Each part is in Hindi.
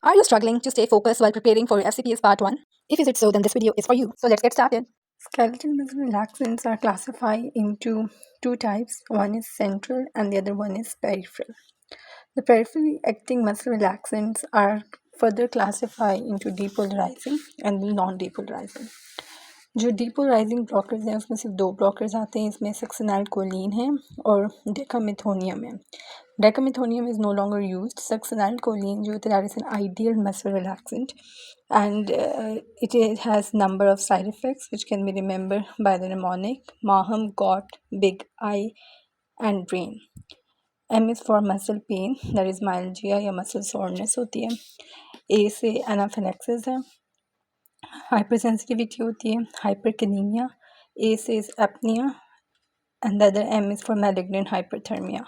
Are you struggling to stay focused while preparing for FCPS Part 1? If is it so, then this video is for you. So let's get started. Skeletal muscle relaxants are classified into two types. One is central and the other one is peripheral. The peripherally acting muscle relaxants are further classified into depolarizing and non-depolarizing. जो डीपोलराइजिंग ब्लॉकर्स हैं उसमें सिर्फ दो ब्लॉकर्स आते हैं. इसमें सक्सेनाइल कोलिन है और डेकामिथोनियम है. Decamethonium is no longer used. Succinylcholine that is an ideal muscle relaxant, and it has number of side effects which can be remembered by the mnemonic Maham, got, big eye, and brain. M is for muscle pain, that is myalgia या muscle soreness होती है. A से anaphylaxis है. Hypersensitivity होती है. Hyperkalemia. A से is apnea, and the other M is for malignant hyperthermia.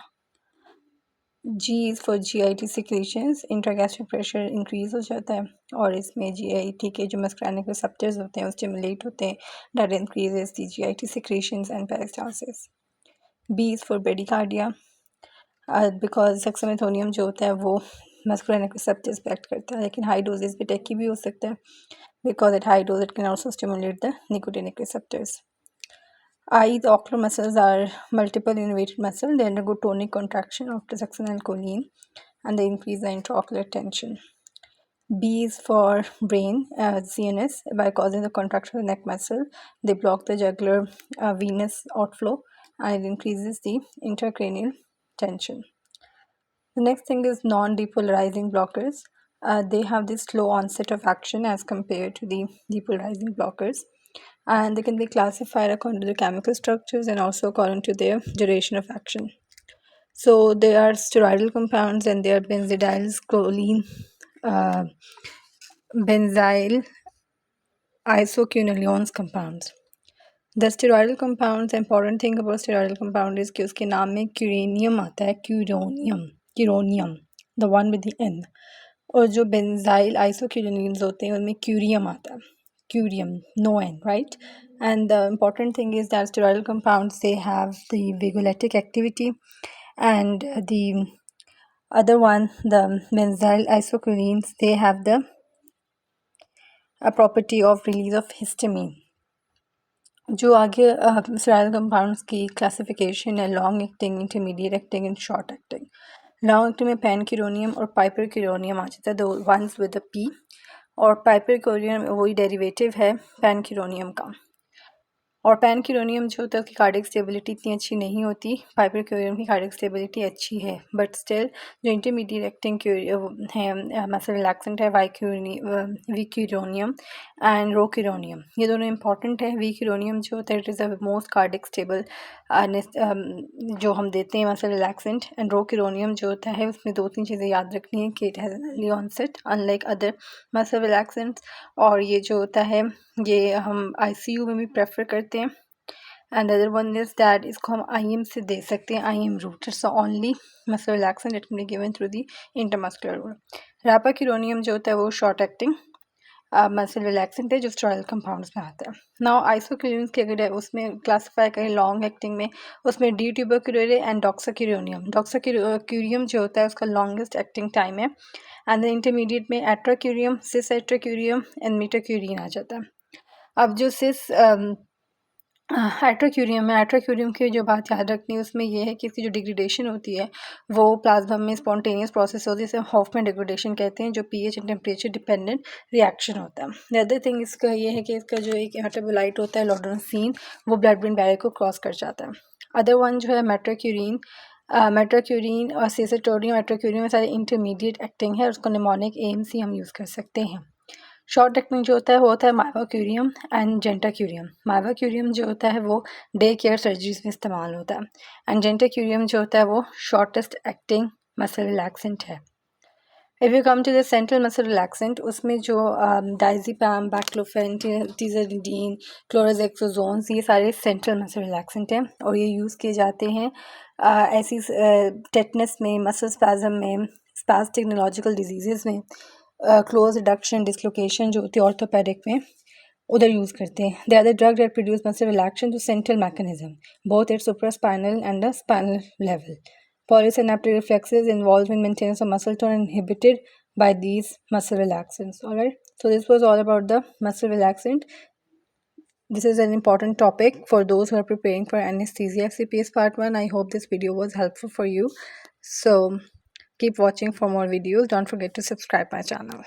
G is for GIT secretions. Intragastric pressure increase हो जाता है और इसमें GIT के जो मस्कुलिनिक रिसेप्टर्स होते हैं वो स्टिमुलेट होते हैं. That increases the GIT secretions and peristalsis. B is for bradycardia because suxamethonium जो होता है वो मस्कुलिनिक रिसेप्टर्स पे एक्ट करता है, लेकिन हाई डोजेस पे टेकी भी हो सकता है because at high dose it can also stimulate the nicotinic receptors. I, the ocular muscles are multiple innervated muscle. They undergo tonic contraction after succinylcholine and they increase the intraocular tension. B is for brain, CNS. By causing the contraction of the neck muscle, they block the jugular venous outflow and it increases the intracranial tension. The next thing is non-depolarizing blockers. They have this slow onset of action as compared to the depolarizing blockers, and they can be classified according to the chemical structures and also according to their duration of action. So they are steroidal compounds and they are benzodiazepine, benzyl isoquinones compounds. The steroidal compounds, important thing about steroidal compound is कि उसके नाम में क्यूरेनियम आता है, क्यूरोनियम, the one with the N. और जो benzyl isoquinones होते हैं उनमें क्यूरियम आता है, curium, no N, right? And the important thing is that steroidal compounds, they have the vagolytic activity, and the other one, the benzyl isoquinones, they have the property of release of histamine. जो आगे steroidal compounds की classification है long acting, intermediate acting and short acting. long acting में pancuronium और pipercuronium आ जाता है, the ones with the P, और pipercuronium वही derivative है pancuronium का. और पैनक्यूरोनियम जो होता है उसकी कार्डियक स्टेबिलिटी इतनी अच्छी नहीं होती. पाइपरक्यूरियम की कार्डियक स्टेबिलिटी अच्छी है, बट स्टिल जो इंटरमीडिएट एक्टिंग है मसल रिलैक्सेंट है वीक्यूरोनियम एंड रोक्यूरोनियम. ये दोनों इंपॉर्टेंट है. वीक्यूरोनियम जो होता है it is the most cardiac stable जो हम देते हैं मसल रिलैक्सेंट, एंड रोक्यूरोनियम जो होता है उसमें दो तीन चीज़ें याद रखनी है कि it has an early onset unlike other muscle relaxants, और ये जो होता है ये हम ICU में भी प्रेफर करते हैं. And other one is that इसको हम IM से दे सकते हैं, IM route. It's only muscle relaxant it can be given through the intermuscular route. Rapacuronium जो होता है वो शॉर्ट एक्टिंग मसल रिलैक्सेंट है जो स्टेरॉइड कंपाउंड्स में आता है. नाउ आइसोक्यूरियम्स के अगर उसमें क्लासीफाई करें लॉन्ग एक्टिंग में, उसमें डी ट्यूबरक्यूरे एंड डॉक्साक्यूरियम. डॉक्साक्यूरियम जो होता है उसका लॉन्गेस्ट एक्टिंग टाइम है, एंड इंटरमीडिएट में एट्राक्यूरियम, सिस एट्राक्यूरियम एंड मीटाक्यूरिन आ जाता है. अब जो सिस एट्राक्यूरियम है, एट्राक्यूरियम की जो बात याद रखनी है उसमें यह है कि इसकी जो डिग्रेडेशन होती है वो प्लाज्मा में स्पॉन्टेनियस प्रोसेस होती है, जिसे हॉफमैन डिग्रेडेशन कहते हैं, जो pH and temperature dependent reaction होता है. द अदर थिंग इसका ये है कि इसका जो एक मेटाबोलाइट होता है लॉडोनसिन, वो ब्लड ब्रेन बैरियर को क्रॉस कर जाता है. अदर वन जो है मेट्राक्यूरिन और सेसेटोरियम. मेट्राक्यूरियम में सारे इंटरमीडिएट एक्टिंग है, उसको निमोनिक AMC हम यूज़ कर सकते हैं. शॉर्ट एक्टिंग जो होता है वो होता है माइवाक्यूरियम एंड जेंटाक्यूरियम. माइवाक्यूरियम जो होता है वो डे केयर सर्जरीज में इस्तेमाल होता है, एंड जेंटाक्यूरियम जो होता है वो शॉर्टेस्ट एक्टिंग मसल रिलैक्सेंट है. If you come to the central muscle relaxant, उसमें जो डाइजीपैम, बैक्लोफेन, टीजोलिडीन, क्लोराजेक्सोजोन्स, ये सारे सेंट्रल मसल रिलैक्सेंट हैं और ये यूज़ किए जाते हैं ऐसी टेटनस में, मसल स्पैज़म में, स्पैस्टिक न्यूरोलॉजिकल डिजीज़ में, क्लोज रिडक्शन, डिसलोकेशन जो होती है ऑर्थोपेडिक में, उधर यूज़ करते हैं. They are the drug that produce muscle relaxation to central mechanism both at supraspinal and the spinal level. Polysynaptic reflexes involved in maintenance of muscle tone and inhibited by these muscle relaxants. All right, so this was all about the muscle relaxant. This is an important topic for those who are preparing for anesthesia CPS part 1. I hope this video was helpful for you. So keep watching for more videos. Don't forget to subscribe my channel.